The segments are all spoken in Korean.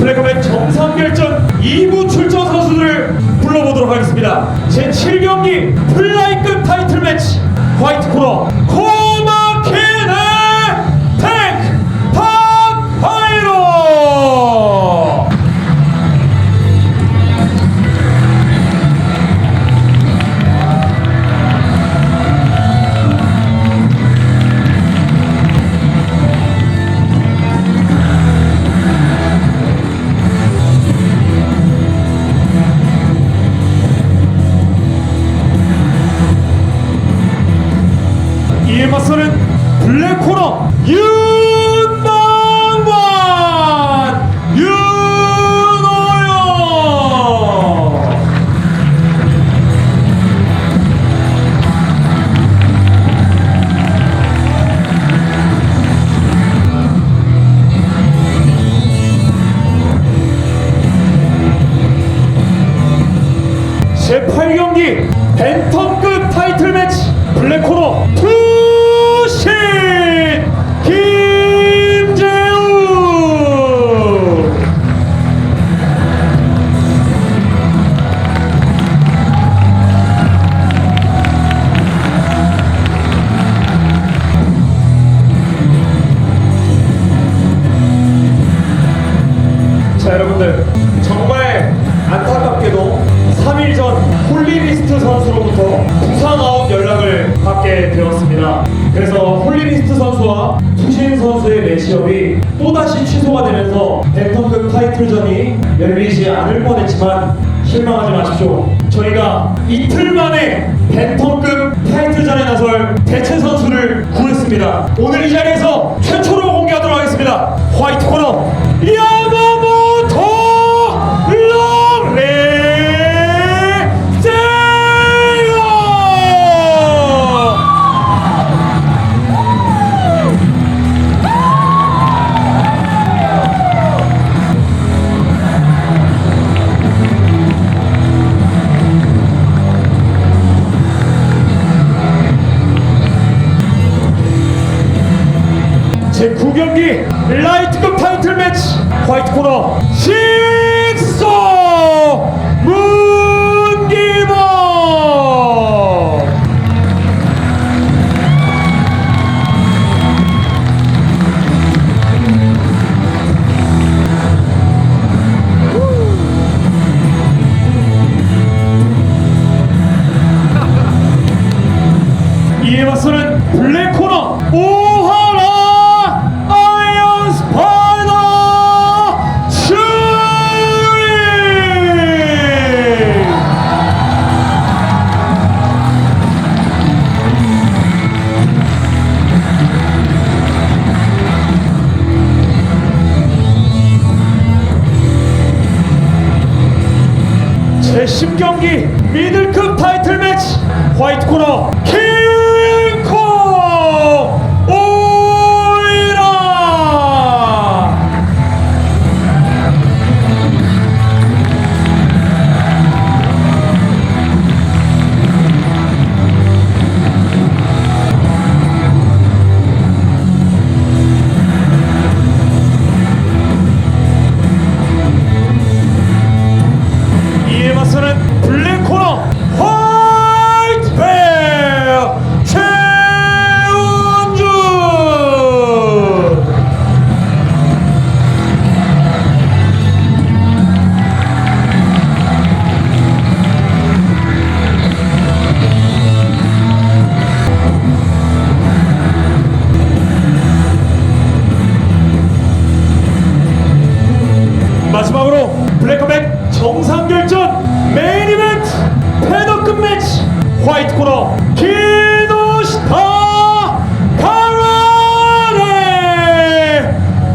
블랙컴뱃 정상결전 2부 출전 선수들을 불러보도록 하겠습니다. 제7경기 플라이급 타이틀 매치 화이트 코너 코마케네 탱크 탑파이로. 이에 맞서는 블랙코너 윤방관 윤호영. 제8경기 벤텀급 타이틀 매치 블랙코너 투신 김재우. 자, 여러분들 정말 안타깝게도 3일 전 홀리리스트 선수로부터 부상 아웃 연락을 받게 되었습니다. 그래서 홀리리스트 선수와 투신 선수의 매치업이 또다시 취소가 되면서 벤텀급 타이틀전이 열리지 않을 뻔했지만 실망하지 마십시오. 저희가 이틀 만에 벤텀급 타이틀전에 나설 대체 선수를 구했습니다. 오늘 이 자리에서 최초로 공개하도록 하겠습니다. 화이트 코너 야마모토 롱레 제9경기 라이트급 타이틀 매치 화이트 코너 식소 문기범. 이에 맞서는 블랙코너 오하라 아이언 스파이더 츄리. 제10경기 미들급 타이틀 매치 화이트 코너 킹콩 오이라. 이에 맞서는 블랙코너 화이트 베어 최은준. 마지막으로 블랙컴뱃 정상결전 메인 이벤트 패더급 매치 화이트 코너 키노시타 가라네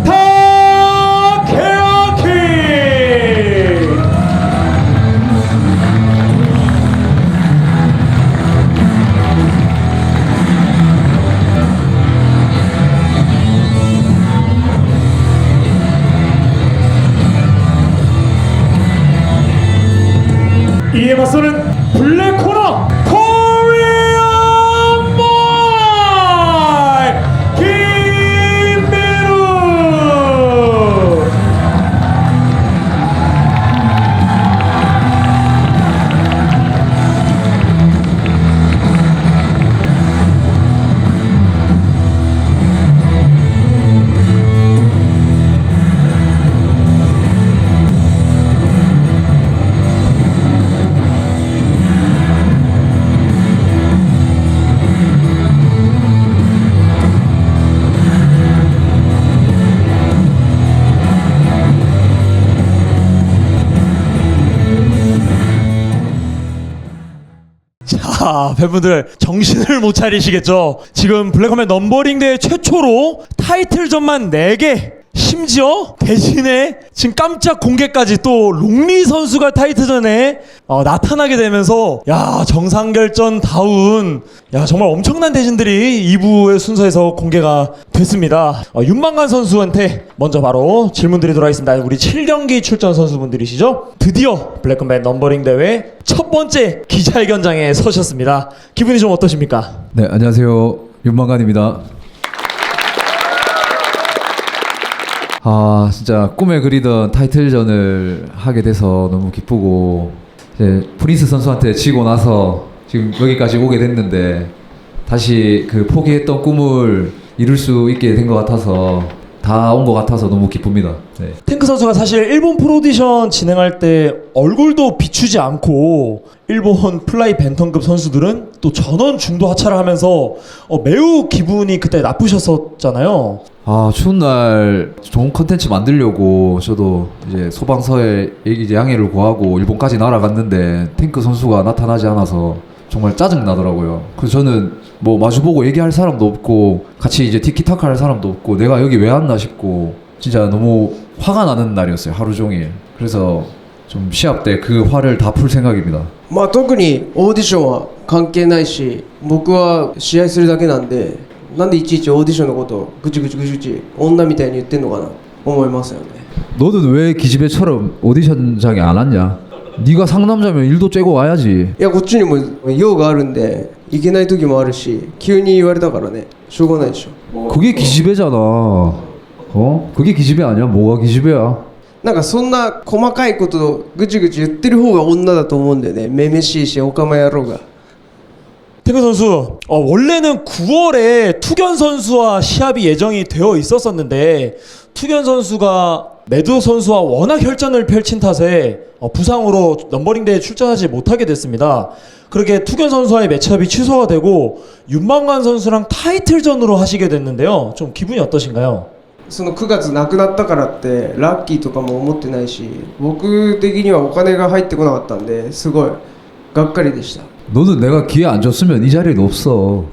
타케아키. 이에 맞서는 블랙코너 코리안 보이 김민우. 자, 팬분들 정신을 못 차리시겠죠? 지금 블랙컴뱃 넘버링 대회 최초로 타이틀전만 4개, 심지어 대신에 지금 깜짝 공개까지 또 롱리 선수가 타이틀전에 나타나게 되면서 야, 정상결전 다운, 야, 정말 엄청난 대진들이 2부의 순서에서 공개가 됐습니다. 윤만관 선수한테 먼저 바로 질문 드리도록 하겠습니다. 우리 7경기 출전 선수분들이시죠? 드디어 블랙컴뱃 넘버링 대회 첫 번째 기자회견장에 서셨습니다. 기분이 좀 어떠십니까? 네, 안녕하세요. 윤만관입니다. 진짜 꿈에 그리던 타이틀전을 하게 돼서 너무 기쁘고, 이제 프린스 선수한테 지고 나서 지금 여기까지 오게 됐는데 다시 그 포기했던 꿈을 이룰 수 있게 된 것 같아서, 다 온 것 같아서 너무 기쁩니다. 네. 탱크 선수가 사실 일본 프로디션 진행할 때 얼굴도 비추지 않고 일본 플라이 벤턴급 선수들은 또 전원 중도 하차를 하면서 매우 기분이 그때 나쁘셨었잖아요. 추운 날 좋은 컨텐츠 만들려고 저도 이제 소방서에 이제 양해를 구하고 일본까지 날아갔는데 탱크 선수가 나타나지 않아서 정말 짜증 나더라고요. 그래서 저는 뭐 마주보고 얘기할 사람도 없고 같이 이제 티키타카 할 사람도 없고 내가 여기 왜 왔나 싶고 진짜 너무 화가 나는 날이었어요. 하루 종일. 그래서 좀 시합 때 그 화를 다 풀 생각입니다. まあ特にオーディションは関係ないし、僕は試合するだけなんで、なんでいちいちオーディションのことをぐちぐちぐちぐち女みたいに言ってんのかな思いますよね。 너는 왜 기집애처럼 오디션장에 안 왔냐? 네가 상남자면 일도 째고 와야지. いやこっちにも用があるんで行けない時もあるし、急に言われたからね、しょうがないでしょ。 그게 기집애잖아. 그게 기집애 아니야? 뭐가 기집애야? なんかそんな細かいことをぐちぐち言ってる方が女だと思うんだよね。めめしいしおかま野郎が。 탱크 선수, 원래는 9월에 투견 선수와 시합이 예정이 되어 있었었는데 투견 선수가 매드 선수와 워낙 혈전을 펼친 탓에 부상으로 넘버링 대회에 출전하지 못하게 됐습니다. 그렇게 투견 선수와의 매치업이 취소가 되고 윤만관 선수랑 타이틀전으로 하시게 됐는데요. 좀 기분이 어떠신가요? その9月なくなったからってラッキーとかも思ってないし、僕的にはお金が入ってこなかったんですごいがっかりでした。 너는 내가 기회 안 줬으면 이 자리에도 없어.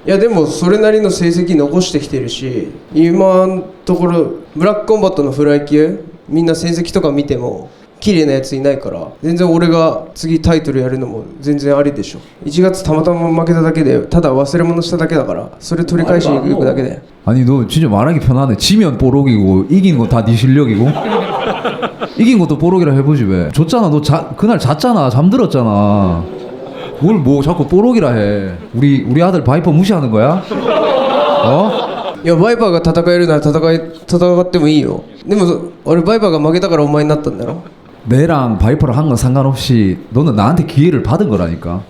いやでもそれなりの成績残してきてるし、今のところブラックコンバットのフライ級みんな戦績とか見ても綺麗なやついないから、全然俺が次タイトルやるのも全然ありでしょ。1月たまたま負けただけでただ忘れ物しただけだから、それ取り返しに行くだけで。 아니 너 진짜 말하기 편하네. 지면 뽀록이고 이긴 건 다 네 실력이고. 이긴 것도 뽀록이라 해보지 왜. 졌잖아. 너 그날 잤잖아. 잠들었잖아. 뭘 뭐 자꾸 뽀록이라 해. 우리 아들 바이퍼 무시하는 거야? いやバイパーが戦えるなら戦ってもいいよ。でも俺バイパーが負けたからお前になったんだろ。 내랑 바이퍼랑 한 건 상관없이 너는 나한테 기회를 받은 거라니까.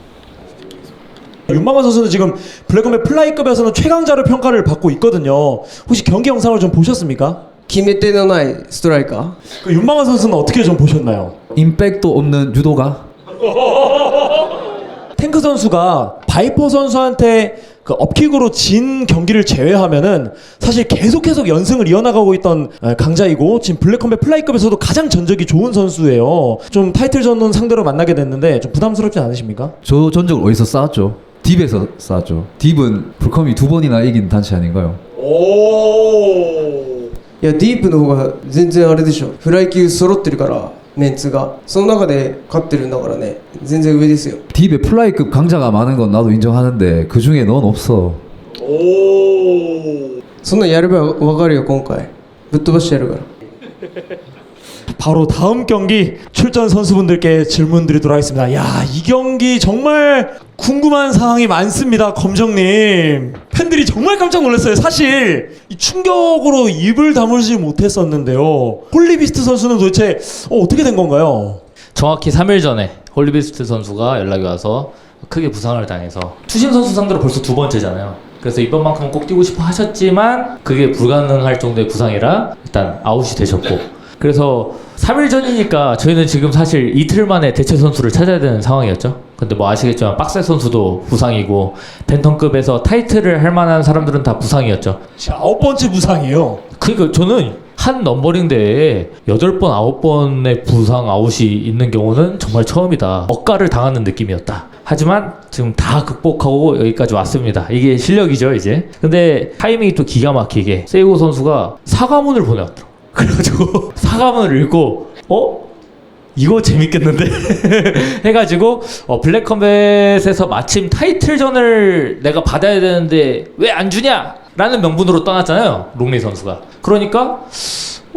윤만관 선수는 지금 블랙컴뱃 플라이급에서는 최강자로 평가를 받고 있거든요. 혹시 경기 영상을 좀 보셨습니까? 決め手のないストライカー。 윤만관 선수는 어떻게 좀 보셨나요? 임팩도 없는 유도가. 탱크 선수가 바이퍼 선수한테 그 업킥으로 진 경기를 제외하면은 사실 계속 연승을 이어나가고 있던 강자이고 지금 블랙컴뱃 플라이급에서도 가장 전적이 좋은 선수예요. 좀 타이틀전은 상대로 만나게 됐는데 좀 부담스럽지 않으십니까? 저 전적을 어디서 쌓았죠? 딥에서 쌓았죠. 딥은 불컴이 2번이나 이긴 단체 아닌가요? いやディープの方が全然あれでしょ。フライ級揃ってるからメンツがその中で勝ってるんだからね、全然上ですよ。 딥에 플라이급 강자가 많은 건 나도 인정하는데 그 중에 넌 없어. そんなんやれば分かるよ。今回ぶっ飛ばしてやるから。 바로 다음 경기 출전 선수분들께 질문 드리도록 하겠습니다. 야, 이 경기 정말 궁금한 사항이 많습니다. 검정님, 팬들이 정말 깜짝 놀랐어요. 사실 이 충격으로 입을 다물지 못했었는데요. 홀리비스트 선수는 도대체 어떻게 된 건가요? 정확히 3일 전에 홀리비스트 선수가 연락이 와서 크게 부상을 당해서 투심 선수 상대로 벌써 2번째잖아요. 그래서 이번만큼은 꼭 뛰고 싶어 하셨지만 그게 불가능할 정도의 부상이라 일단 아웃이 되셨고, 그래서 3일 전이니까 저희는 지금 사실 이틀 만에 대체 선수를 찾아야 되는 상황이었죠. 근데 뭐 아시겠지만 빡세 선수도 부상이고 벤턴급에서 타이틀을 할 만한 사람들은 다 부상이었죠. 9번째 부상이에요. 그러니까 저는 한 넘버링 대회에 8번, 9번의 부상 아웃이 있는 경우는 정말 처음이다. 억가를 당하는 느낌이었다. 하지만 지금 다 극복하고 여기까지 왔습니다. 이게 실력이죠, 이제. 근데 타이밍이 또 기가 막히게 세이고 선수가 사과문을 보내왔더라고. 그래가지고 사과문을 읽고 이거 재밌겠는데? 해가지고 블랙컴뱃에서 마침 타이틀전을 내가 받아야 되는데 왜 안 주냐? 라는 명분으로 떠났잖아요, 롱리 선수가. 그러니까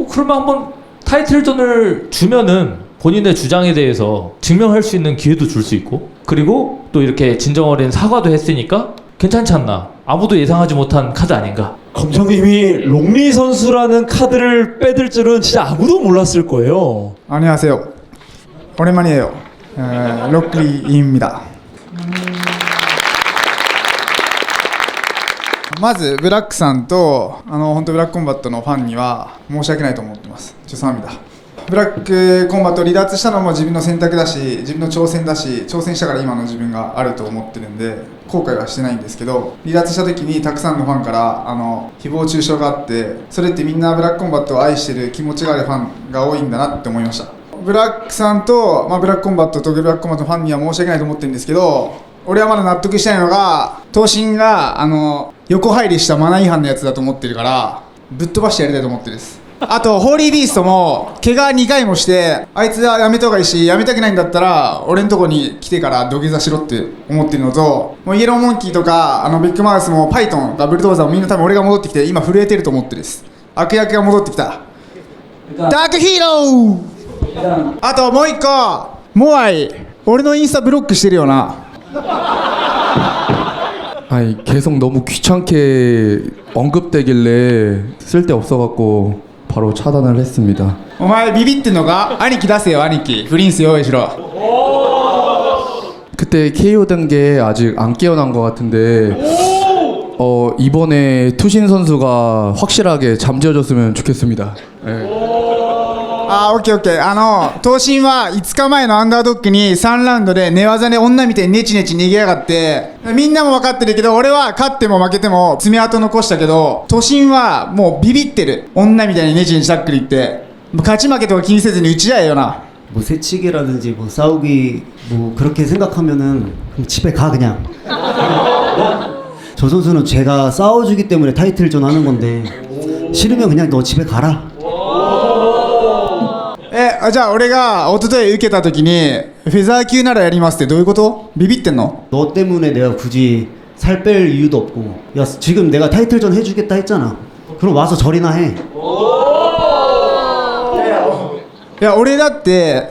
그러면 한번 타이틀전을 주면은 본인의 주장에 대해서 증명할 수 있는 기회도 줄 수 있고, 그리고 또 이렇게 진정어린 사과도 했으니까 괜찮지 않나. 아무도 예상하지 못한 카드 아닌가. 검정님이 롱리 선수라는 카드를 빼들 줄은 진짜 아무도 몰랐을 거예요. 안녕하세요. 오랜만이에요. 록리입니다. まずブラックさんと本当ブラックコンバットのファンには申し訳ないと思ってます。ちょっとサミだ。ブラックコンバットを離脱したのも自分の選択だし、自分の挑戦だし、挑戦したから今の自分があると思ってるんで後悔はしてないんですけど、離脱した時にたくさんのファンから誹謗中傷があって、それってみんなブラックコンバットを愛してる気持ちがあるファンが多いんだなって思いました。ブラックさんと、ブラックコンバットとブラックコンバットのファンには申し訳ないと思ってるんですけど、俺はまだ納得してないのが、東進が横入りしたマナー違反のやつだと思ってるから、ぶっ飛ばしてやりたいと思ってるです。あとホーリービーストも怪我2回もして、あいつはやめた方がいいし、やめたくないんだったら俺のとこに来てから土下座しろって思ってるのと、もうイエローモンキーとかビッグマウスもパイトン、ダブルドーザーもみんな多分俺が戻ってきて今震えてると思ってるです。悪役が戻ってきた。ダークヒーロー。あともう一個、モアイ、俺のインスタブロックしてるよな。 아니 계속 너무 귀찮게 언급되길래 쓸데없어갖고 바로 차단을 했습니다. お前ビビってんのか？兄貴出せよ兄貴。プリンス用意しろ。 그때 KO 된 게 아직 안 깨어난 것 같은데 이번에 투신 선수가 확실하게 잠재워줬으면 좋겠습니다. 네. あーオッケーオッケー。東進は5日前のアンダードッグに3ラウンドで寝技で女みたいにネチネチ逃げやがって、みんなも分かってるけど俺は勝っても負けても爪痕残したけど、東進はもうビビってる。女みたいにネチネチタックルいって勝ち負けとか気にせずに打ち合えよな。 뭐 새치기라든지 뭐 싸우기 뭐 그렇게 생각하면은 그럼 집에 가 그냥. 저 선수는 제가 싸워주기 때문에 타이틀전 하는 건데 싫으면 그냥 너 집에 가라. じゃあ俺が一昨日受けた時にフェザー級ならやりますってどういうこと？ビビってんの？ 너 때문에 내가 굳이 살 뺄 이유도 없고, 야 지금 내가 타이틀전 해주겠다 했잖아. 그럼 와서 절이나 해. いや俺だって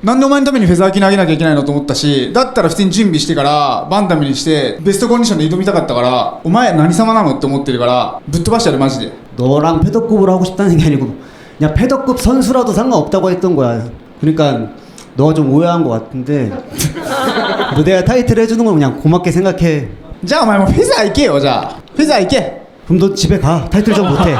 なんでお前のためにフェザー級投げなきゃいけないのと思ったし、だったら普通に準備してからバンタムにしてベストコンディションで挑みたかったから、お前何様なのって思ってるからぶっ飛ばしてやるマジで。 너랑 패더급을 하고 싶다는 게 아니고 그냥 패더급 선수라도 상관없다고 했던 거야. 그러니까 너가 좀 오해한 것 같은데 너 내가 타이틀 해주는 건 그냥 고맙게 생각해. じゃあお前もうフェザー行けよ。じゃあフェザー行け。 그럼 너 집에 가. 타이틀전 못해.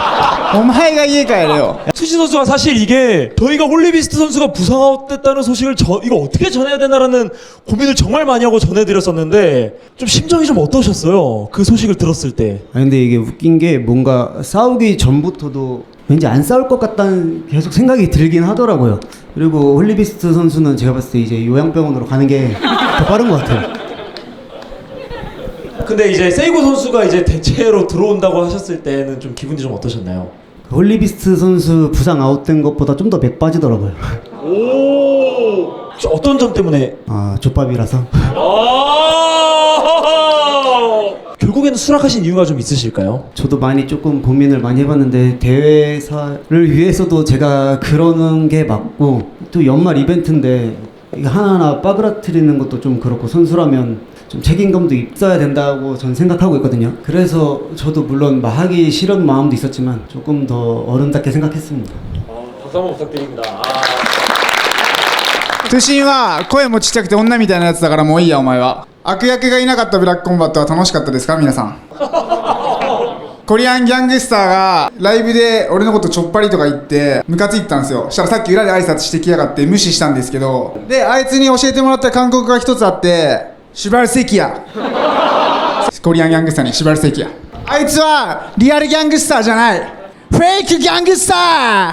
お前が家帰れよ。 투신 선수가 사실 이게 저희가 홀리비스트 선수가 부상아웃됐다는 소식을 이거 어떻게 전해야 되나라는 고민을 정말 많이 하고 전해드렸었는데 좀 심정이 좀 어떠셨어요? 그 소식을 들었을 때. 아니 근데 이게 웃긴 게 뭔가 싸우기 전부터도 왠지 안 싸울 것 같다는 계속 생각이 들긴 하더라고요. 그리고 홀리비스트 선수는 제가 봤을 때 이제 요양병원으로 가는 게 더 빠른 것 같아요. 근데 이제 세이고 선수가 이제 대체로 들어온다고 하셨을 때는 좀 기분이 좀 어떠셨나요? 홀리비스트 선수 부상 아웃된 것보다 좀 더 맥 빠지더라고요. 오, 혹시 어떤 점 때문에? 아 족밥이라서. 결국에는 수락하신 이유가 좀 있으실까요? 저도 많이 조금 고민을 많이 해봤는데 대회사를 위해서도 제가 그러는 게 맞고, 또 연말 이벤트인데 이거 하나하나 빠그라뜨리는 것도 좀 그렇고 선수라면 좀 책임감도 있어야 된다고 전 생각하고 있거든요. 그래서 저도 물론 하기 싫은 마음도 있었지만 조금 더 어른답게 생각했습니다. 박수 한번 부탁드립니다. トゥシンは声もちっちゃくて女みたいなやつだからもういいやお前は。悪役がいなかったブラックコンバットは楽しかったですか皆さん？コリアンギャングスターがライブで俺のことちょっぱりとか言ってムカついてたんですよ。したらさっき裏で挨拶してきやがって無視したんですけど、であいつに教えてもらった韓国語が一つあって、シュバルセキヤ。コリアンギャングスターにシュバルセキヤ。あいつはリアルギャングスターじゃない。 페이크 갱스타!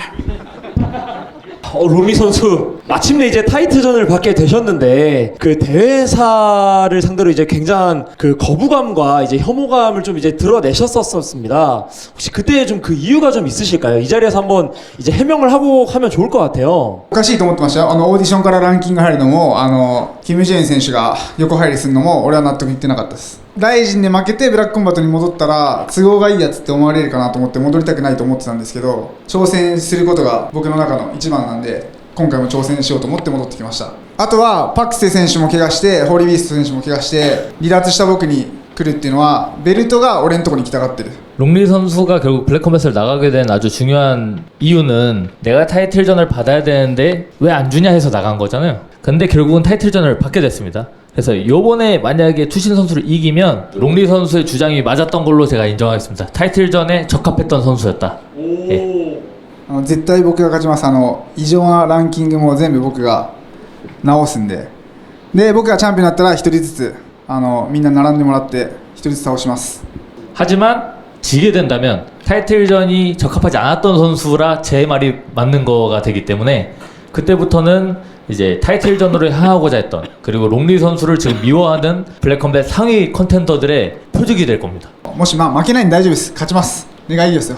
롱리 선수 마침내 이제 타이틀전을 받게 되셨는데 그 대회사를 상대로 이제 굉장한 그 거부감과 이제 혐오감을 좀 이제 드러내셨었습니다. 혹시 그때 좀 그 이유가 좀 있으실까요? 이 자리에서 한번 이제 해명을 하고 하면 좋을 것 같아요. おかしいと思ってましたよ。オーディションからランキング入るのも、キム・ジェイン選手が横入りするのも、俺は納得いってなかったです。ライジンで負けてブラックコンバットに戻ったら、都合がいいやつって思われるかなと思って戻りたくないと思ってたんですけど、挑戦することが僕の中の一番なんで、今回も挑戦しようと思って戻ってきました。あとは、パクセ選手も怪我して、ホーリービースト選手も怪我して、離脱した僕に来るっていうのは、ベルトが俺のとこに来たがってる。 롱리 선수가 결국 블랙컴뱃을 나가게 된 아주 중요한 이유는 내가 타이틀전을 받아야 되는데 왜 안 주냐 해서 나간 거잖아요. 근데 결국은 타이틀전을 받게 됐습니다. 그래서 요번에 만약에 투신 선수를 이기면 롱리 선수의 주장이 맞았던 걸로 제가 인정하겠습니다. 타이틀전에 적합했던 선수였다. 예. 絶対僕が勝ちます。異常なランキングも全部僕が直すんで、僕がチャンピオンになったら一人ずつみんな並んでもらって一人ずつ倒します。 하지만 지게 된다면 타이틀전이 적합하지 않았던 선수라 제 말이 맞는 거가 되기 때문에 그때부터는 이제 타이틀전으로 향하고자 했던 그리고 롱리 선수를 지금 미워하는 블랙컴뱃 상위 컨텐더들의 표적이 될 겁니다. もし負けないんで大丈夫です。勝ちます。願いいいですよ。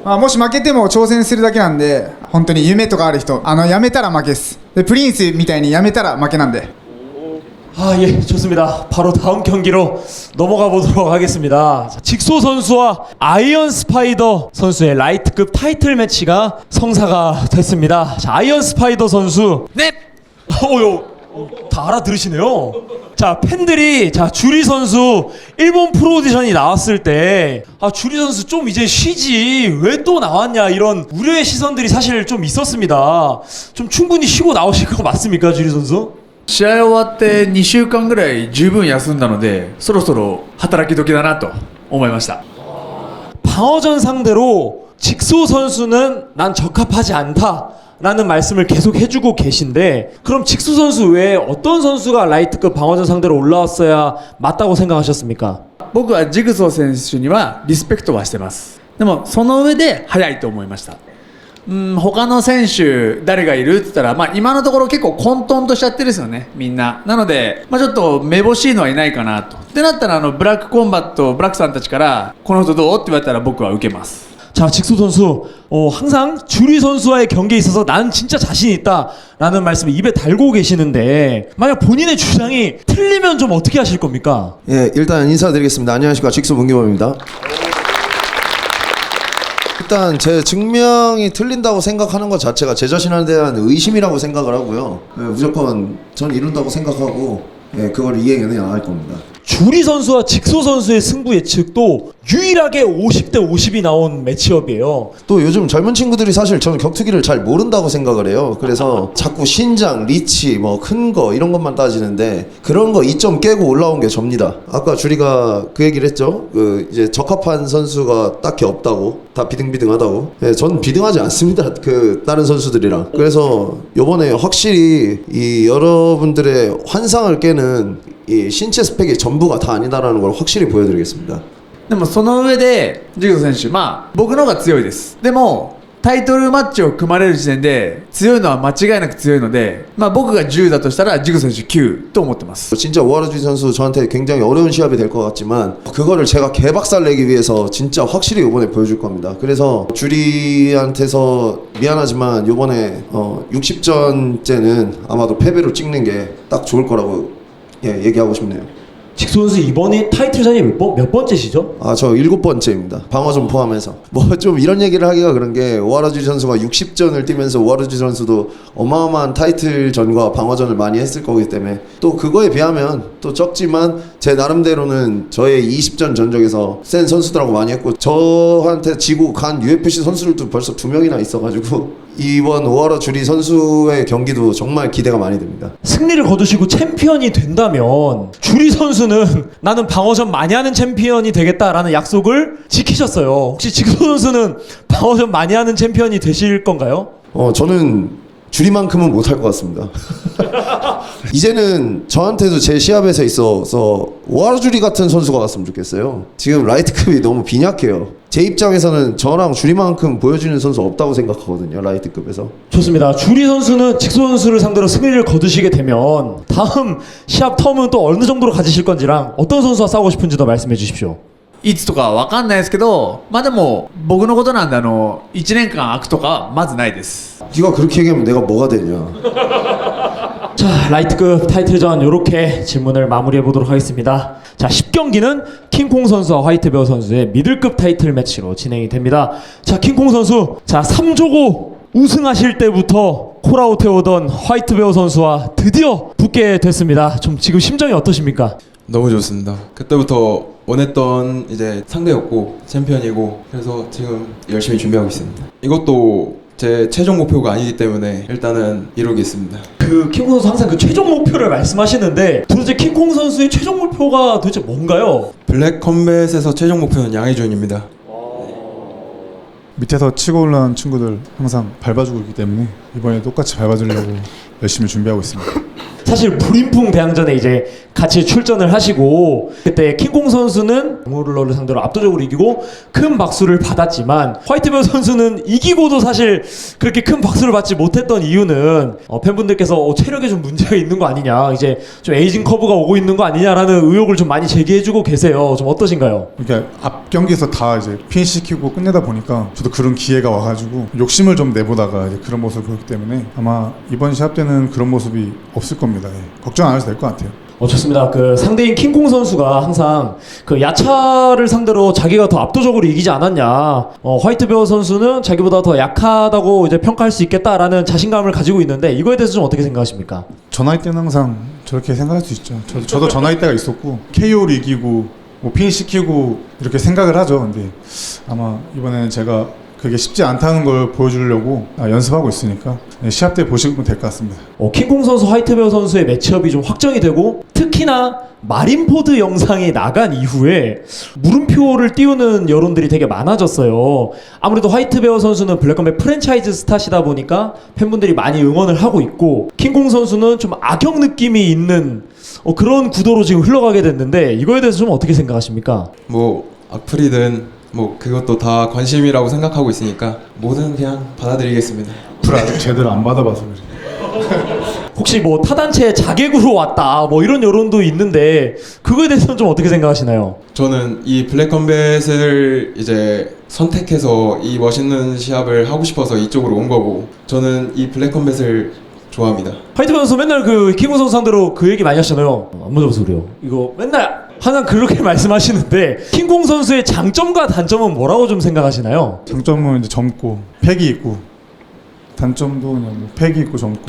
もし負けても挑戦するだけなんで、本当に夢とかある人、やめたら負けです。でプリンスみたいにやめたら負けなんで。 아, 예, 좋습니다. 바로 다음 경기로 넘어가 보도록 하겠습니다. 자, 직소 선수와 아이언 스파이더 선수의 라이트급 타이틀 매치가 성사가 됐습니다. 자, 아이언 스파이더 선수. 네. 다 알아들으시네요. 자, 팬들이 주리 선수 일본 프로 오디션이 나왔을 때 주리 선수 좀 이제 쉬지 왜 또 나왔냐 이런 우려의 시선들이 사실 좀 있었습니다. 좀 충분히 쉬고 나오실 거 맞습니까, 주리 선수? 試合終わって2週間ぐらい十分休んだのでそろそろ働き時だなと思いました 방어전 상대로 직소 선수는 난 적합하지 않다 라는 말씀을 계속 해주고 계신데 그럼 직소 선수 외에 어떤 선수가 라이트급 방어전 상대로 올라왔어야 맞다고 생각하셨습니까? 僕はジグソー選手にはリスペクトはしてます。でもその上で速いと思いました。他の選手誰がいるって言ったら、今のところ結構混沌としちゃってるんですよね、みんな。なので、ちょっとめぼしいのはいないかなと。ってなったらブラックコンバットブラックさんたちからこの人どうって言われたら僕は受けます。 자, 직소 선수 항상 주리 선수와의 경기에 있어서 난 진짜 자신 있다 라는 말씀을 입에 달고 계시는데 만약 본인의 주장이 틀리면 좀 어떻게 하실 겁니까? 예, 일단 인사드리겠습니다. 안녕하십니까, 직소 문기범입니다. 일단 제 증명이 틀린다고 생각하는 것 자체가 제 자신에 대한 의심이라고 생각을 하고요. 예, 무조건 전 이룬다고 생각하고 그걸 이행해 나갈 겁니다. 주리 선수와 직소 선수의 승부 예측도 유일하게 50대 50이 나온 매치업이에요. 또 요즘 젊은 친구들이 사실 저는 격투기를 잘 모른다고 생각을 해요. 그래서 자꾸 신장, 리치, 뭐 큰 거 이런 것만 따지는데 그런 거 2점 깨고 올라온 게 접니다. 아까 주리가 그 얘기를 했죠. 이제 적합한 선수가 딱히 없다고, 다 비등비등하다고. 예, 전 비등하지 않습니다. 다른 선수들이랑. 그래서 요번에 확실히 이 여러분들의 환상을 깨는 이 신체 스펙이 전부가 다 아니다라는 걸 확실히 보여드리겠습니다. でもその上でジグソー選手、僕の方が強いです。でもタイトルマッチを組まれる時点で強いのは間違いなく強いので、僕が10だとしたらジグソー選手9と思ってます。 진짜 오하라주리 선수 저한테 굉장히 어려운 시합이 될 것 같지만 그거를 제가 개박살 내기 위해서 진짜 확실히 이번에 보여줄 겁니다. 그래서 주리한테서 미안하지만 이번에 60전째는 아마도 패배로 찍는 게 딱 좋을 거라고 얘기하고 싶네요. 직소 선수 이번이 타이틀전이 몇 번째시죠? 저 7번째입니다. 방어전 포함해서. 뭐 좀 이런 얘기를 하기가 그런 게 오하라주리 선수가 60전을 뛰면서 오하라주리 선수도 어마어마한 타이틀전과 방어전을 많이 했을 거기 때문에 또 그거에 비하면 또 적지만 제 나름대로는 저의 20전 전적에서 센 선수들하고 많이 했고 저한테 지고 간 UFC 선수들도 벌써 2명이나 있어가지고 이번 오하라주리 선수의 경기도 정말 기대가 많이 됩니다. 승리를 거두시고 챔피언이 된다면 주리 선수는 나는 방어전 많이 하는 챔피언이 되겠다라는 약속을 지키셨어요. 혹시 직소 선수는 방어전 많이 하는 챔피언이 되실 건가요? 저는 주리만큼은 못할 것 같습니다. 이제는 저한테도 제 시합에서 있어서 오하라주리 같은 선수가 왔으면 좋겠어요. 지금 라이트급이 너무 빈약해요. 제 입장에서는 저랑 주리만큼 보여주는 선수 없다고 생각하거든요. 라이트급에서. 좋습니다. 주리 선수는 직소 선수를 상대로 승리를 거두시게 되면 다음 시합 텀은 또 어느 정도로 가지실 건지랑 어떤 선수와 싸우고 싶은지도 말씀해 주십시오. いつとかわかんないですけど、まあでも僕のことなんで1年間空くとかはまずないです。 네가 그렇게 얘기하면 내가 뭐가 되냐. 자, 라이트급 타이틀전 이렇게 질문을 마무리해 보도록 하겠습니다. 자, 10경기는 킹콩 선수와 화이트베어 선수의 미들급 타이틀 매치로 진행이 됩니다. 자, 킹콩 선수, 자 3조고 우승하실 때부터 콜아웃 해오던 화이트베어 선수와 드디어 붙게 됐습니다. 좀 지금 심정이 어떠십니까? 너무 좋습니다. 그때부터 원했던 이제 상대였고 챔피언이고 그래서 지금 열심히 준비하고 있습니다. 이것도 제 최종 목표가 아니기 때문에 일단은 이루겠습니다. 그 킹콩 선수 항상 그 최종 목표를 말씀하시는데 도대체 킹콩 선수의 최종 목표가 도대체 뭔가요? 블랙 컴뱃에서 최종 목표는 양해준입니다. 밑에서 치고 올라온 친구들 항상 밟아주고 있기 때문에 이번에 똑같이 밟아주려고 열심히 준비하고 있습니다. 사실 불인풍 대항전에 이제 같이 출전을 하시고 그때 킹콩 선수는 무르러를 상대로 압도적으로 이기고 큰 박수를 받았지만 화이트베어 선수는 이기고도 사실 그렇게 큰 박수를 받지 못했던 이유는 팬분들께서 체력에 좀 문제가 있는 거 아니냐, 이제 좀 에이징 커브가 오고 있는 거 아니냐라는 의혹을 좀 많이 제기해주고 계세요. 좀 어떠신가요? 그러니까 앞 경기에서 다 이제 피니시키고 끝내다 보니까 저도 그런 기회가 와가지고 욕심을 좀 내보다가 이제 그런 모습을 보였기 때문에 아마 이번 시합 때는 그런 모습이 없을 겁니다. 예. 걱정 안 해도 될 것 같아요. 좋습니다. 그 상대인 킹콩 선수가 항상 그 야차를 상대로 자기가 더 압도적으로 이기지 않았냐, 화이트베어 선수는 자기보다 더 약하다고 이제 평가할 수 있겠다라는 자신감을 가지고 있는데 이거에 대해서 좀 어떻게 생각하십니까? 저 나이 때는 항상 저렇게 생각할 수 있죠. 저도 저 나이 때가 있었고 KO를 이기고 뭐 피니시키고 이렇게 생각을 하죠. 근데 아마 이번에는 제가 그게 쉽지 않다는 걸 보여주려고 연습하고 있으니까 시합 때 보시면 될 것 같습니다. 킹콩 선수, 화이트베어 선수의 매치업이 좀 확정이 되고 특히나 마린포드 영상이 나간 이후에 물음표를 띄우는 여론들이 되게 많아졌어요. 아무래도 화이트베어 선수는 블랙컴뱃 프랜차이즈 스타시다 보니까 팬분들이 많이 응원을 하고 있고 킹콩 선수는 좀 악역 느낌이 있는 그런 구도로 지금 흘러가게 됐는데 이거에 대해서 좀 어떻게 생각하십니까? 뭐 악플이든 뭐 그것도 다 관심이라고 생각하고 있으니까 뭐든 그냥 받아들이겠습니다. 불 아직 제대로 안 받아봐서 그래. 혹시 뭐 타단체 자객으로 왔다 뭐 이런 여론도 있는데 그거에 대해서는 좀 어떻게 생각하시나요? 저는 이 블랙 컴뱃을 이제 선택해서 이 멋있는 시합을 하고 싶어서 이쪽으로 온 거고 저는 이 블랙 컴뱃을 좋아합니다. 화이트베어 선수 맨날 그 킹콩 선수 상대로 그 얘기 많이 하시잖아요. 안 맞아봐서 그래요. 이거 맨날 항상 그렇게 말씀하시는데 킹콩 선수의 장점과 단점은 뭐라고 좀 생각하시나요? 장점은 이제 젊고 팩이 있고 단점도 그냥 뭐 팩이 있고 젊고.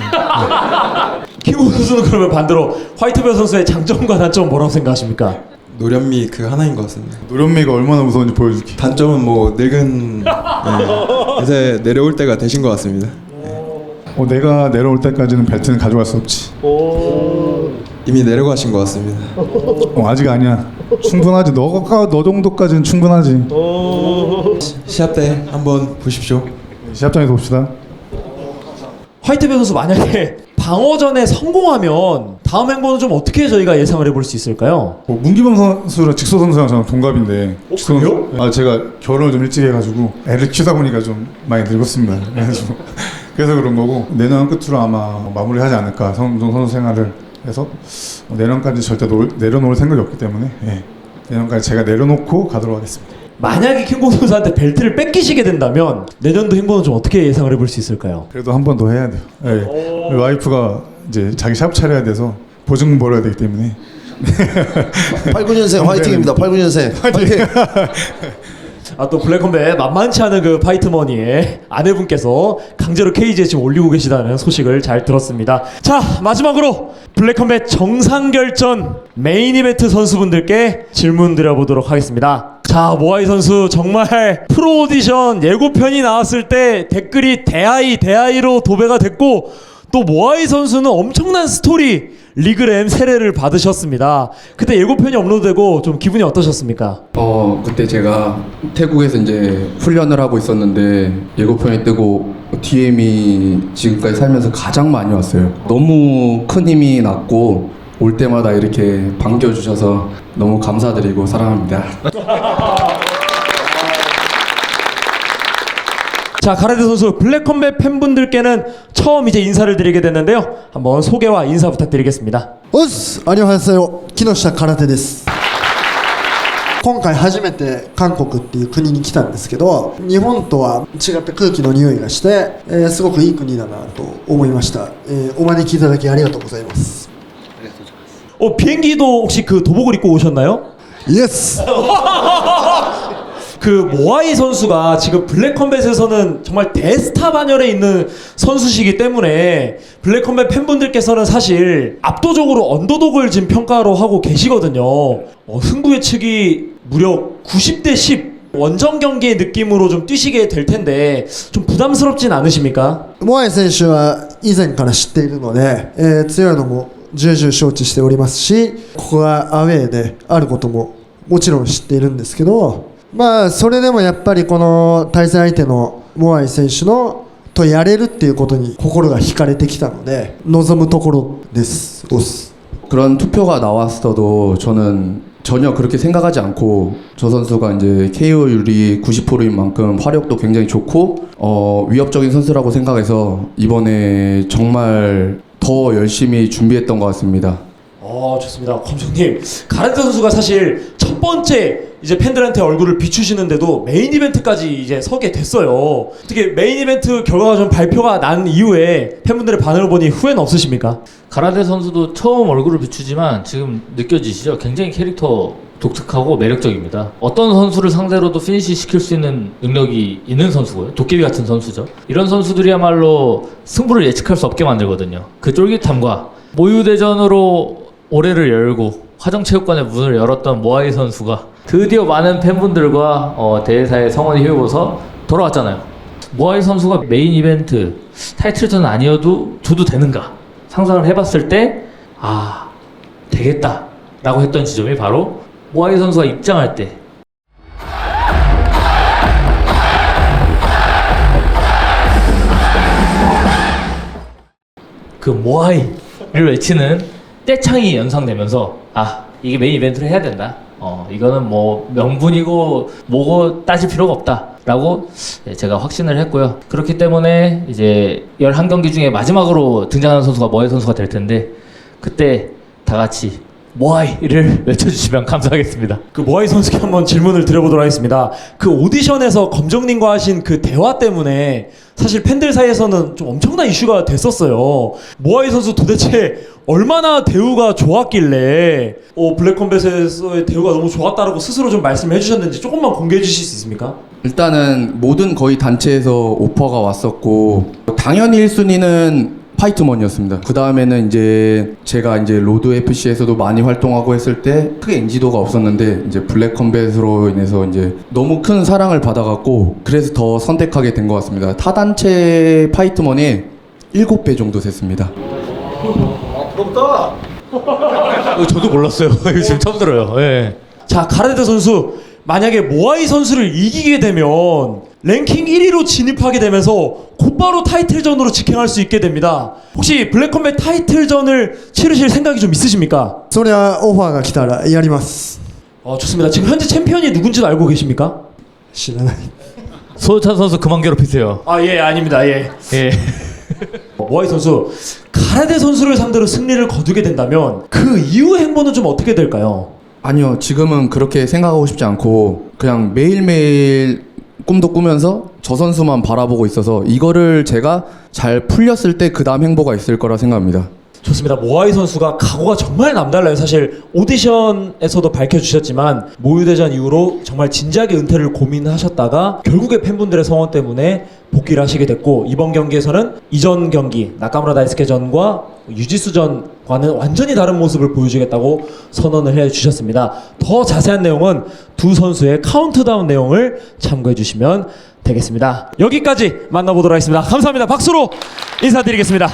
킹콩 선수는 그러면 반대로 화이트베어 선수의 장점과 단점은 뭐라고 생각하십니까? 노련미 그 하나인 것 같습니다. 노련미가 얼마나 무서운지 보여줄게. 단점은 뭐 늙은 이제 내려올 때가 되신 것 같습니다. 내가 내려올 때까지는 벨트는 가져갈 수 없지. 이미 내려가신 것 같습니다. 아직 아니야. 충분하지. 너 정도까지는 충분하지. 시합 때 한번 보십시오. 시합장에서 봅시다. 화이트베어 선수 만약에 방어전에 성공하면 다음 행보는 좀 어떻게 저희가 예상을 해볼 수 있을까요? 문기범 선수랑 직소 선수랑 저는 동갑인데. 그래요? 제가 결혼을 좀 일찍 해가지고 애를 키우다 보니까 좀 많이 늙었습니다. 그래서 그런 거고 내년 끝으로 아마 마무리하지 않을까 선수 생활을 해서 내년까지 절대 내려놓을 생각이 없기 때문에 내년까지 제가 내려놓고 가도록 하겠습니다. 만약에 킹콩 선수한테 벨트를 뺏기시게 된다면 내년도 행보는 좀 어떻게 예상을 해볼 수 있을까요? 그래도 한 번 더 해야 돼요. 와이프가 이제 자기 샵 차려야 돼서 보증금 벌어야 되기 때문에. 89년생 화이팅입니다. 89년생 화이팅. 또 블랙컴뱃 만만치 않은 그 파이트머니의 아내분께서 강제로 케이지에 지금 올리고 계시다는 소식을 잘 들었습니다. 자, 마지막으로 블랙컴뱃 정상결전 메인 이벤트 선수분들께 질문 드려보도록 하겠습니다. 자, 모아이 선수 정말 프로 오디션 예고편이 나왔을 때 댓글이 대하이로 도배가 됐고 또 모아이 선수는 엄청난 스토리 리그램 세례를 받으셨습니다. 그때 예고편이 업로드되고 좀 기분이 어떠셨습니까? 그때 제가 태국에서 이제 훈련을 하고 있었는데 예고편이 뜨고 DM이 지금까지 살면서 가장 많이 왔어요. 너무 큰 힘이 났고 올 때마다 이렇게 반겨주셔서 너무 감사드리고 사랑합니다. 자, 가라데 선수 블랙컴뱃 팬분들께는 처음 이제 인사를 드리게 됐는데요. 한번 소개와 인사 부탁드리겠습니다. おっす、ありがとうございます。木下空手です。今回初めて韓国っていう国に来たんですけど、日本とは違った空気の匂いがして、すごくいい国だなと思いました。お招きいただきありがとうございます。 비행기도 혹시 그 도복을 입고 오셨나요? イエス。 그 모아이 선수가 지금 블랙컴뱃에서는 정말 대스타 반열에 있는 선수시기 때문에 블랙컴뱃 팬분들께서는 사실 압도적으로 언더독을 지금 평가로 하고 계시거든요. 승부 예측이 무려 90대 10 원정 경기의 느낌으로 좀 뛰시게 될 텐데 좀 부담스럽진 않으십니까? モアイ選手は以前から知っているので、強いのも重々承知しておりますし、ここがアウェーであることももちろん知っているんですけど、まあそれでもやっぱりこの対戦相手のモアイ選手のとやれるっていうことに心が惹かれてきたので望むところです。 그런 투표가 나왔어도 저는 전혀 그렇게 생각하지 않고 저 선수가 이제 KO율이 90%인 만큼 화력도 굉장히 좋고 위협적인 선수라고 생각해서 이번에 정말 더 열심히 준비했던 것 같습니다. 좋습니다. 검정님, 가라데 선수가 사실 첫 번째 이제 팬들한테 얼굴을 비추시는데도 메인 이벤트까지 이제 서게 됐어요. 어떻게 메인 이벤트 결과가 좀 발표가 난 이후에 팬분들의 반응을 보니 후회는 없으십니까? 가라데 선수도 처음 얼굴을 비추지만 지금 느껴지시죠? 굉장히 캐릭터 독특하고 매력적입니다. 어떤 선수를 상대로도 피니시 시킬 수 있는 능력이 있는 선수고요. 도깨비 같은 선수죠. 이런 선수들이야말로 승부를 예측할 수 없게 만들거든요. 그 쫄깃함과 모유대전으로 올해를 열고 화정체육관의 문을 열었던 모아이 선수가 드디어 많은 팬분들과 대회사의 성원에 힘입어서 돌아왔잖아요. 모아이 선수가 메인 이벤트 타이틀전 아니어도 줘도 되는가 상상을 해봤을 때 되겠다 라고 했던 지점이 바로 모아이 선수가 입장할 때 그 모아이를 외치는 떼창이 연상되면서 이게 메인 이벤트를 해야 된다. 이거는 뭐 명분이고 뭐고 따질 필요가 없다 라고 제가 확신을 했고요. 그렇기 때문에 이제 11경기 중에 마지막으로 등장하는 선수가 모아이 선수가 될 텐데 그때 다 같이 모아이를 외쳐주시면 감사하겠습니다. 그 모아이 선수께 한번 질문을 드려보도록 하겠습니다. 그 오디션에서 검정님과 하신 그 대화 때문에 사실 팬들 사이에서는 좀 엄청난 이슈가 됐었어요. 모아이 선수 도대체 얼마나 대우가 좋았길래 블랙컴뱃에서의 대우가 너무 좋았다라고 스스로 좀 말씀해 주셨는지 조금만 공개해 주실 수 있습니까? 일단은 모든 거의 단체에서 오퍼가 왔었고 당연히 1순위는 파이트먼이었습니다. 그 다음에는 이제 제가 이제 로드 FC에서도 많이 활동하고 했을 때 크게 인지도가 없었는데 이제 블랙컴뱃으로 인해서 이제 너무 큰 사랑을 받아갖고 그래서 더 선택하게 된 것 같습니다. 타 단체 파이트먼이 7배 정도 됐습니다. 저도 몰랐어요. 지금 처음 들어요. 예. 자, 가라데 선수 만약에 모아이 선수를 이기게 되면 랭킹 1위로 진입하게 되면서 곧바로 타이틀전으로 직행할 수 있게 됩니다. 혹시 블랙컴뱃 타이틀전을 치르실 생각이 좀 있으십니까? それはオファーが来たらやります。 좋습니다. 지금 현재 챔피언이 누군지도 알고 계십니까? 知らない。 소유찬 선수 그만 괴롭히세요. 예, 아닙니다. 예. 모아이 선수, 가라데 선수를 상대로 승리를 거두게 된다면 그 이후 행보는 좀 어떻게 될까요? 아니요, 지금은 그렇게 생각하고 싶지 않고 그냥 매일매일 꿈도 꾸면서 저 선수만 바라보고 있어서 이거를 제가 잘 풀렸을 때 그 다음 행보가 있을 거라 생각합니다. 좋습니다. 모아이 선수가 각오가 정말 남달라요. 사실 오디션에서도 밝혀주셨지만 모유대전 이후로 정말 진지하게 은퇴를 고민하셨다가 결국에 팬분들의 성원 때문에 복귀를 하시게 됐고 이번 경기에서는 이전 경기 나카무라 다이스케전과 유지수전과는 완전히 다른 모습을 보여주겠다고 선언을 해주셨습니다. 더 자세한 내용은 두 선수의 카운트다운 내용을 참고해 주시면 되겠습니다. 여기까지 만나보도록 하겠습니다. 감사합니다. 박수로 인사드리겠습니다.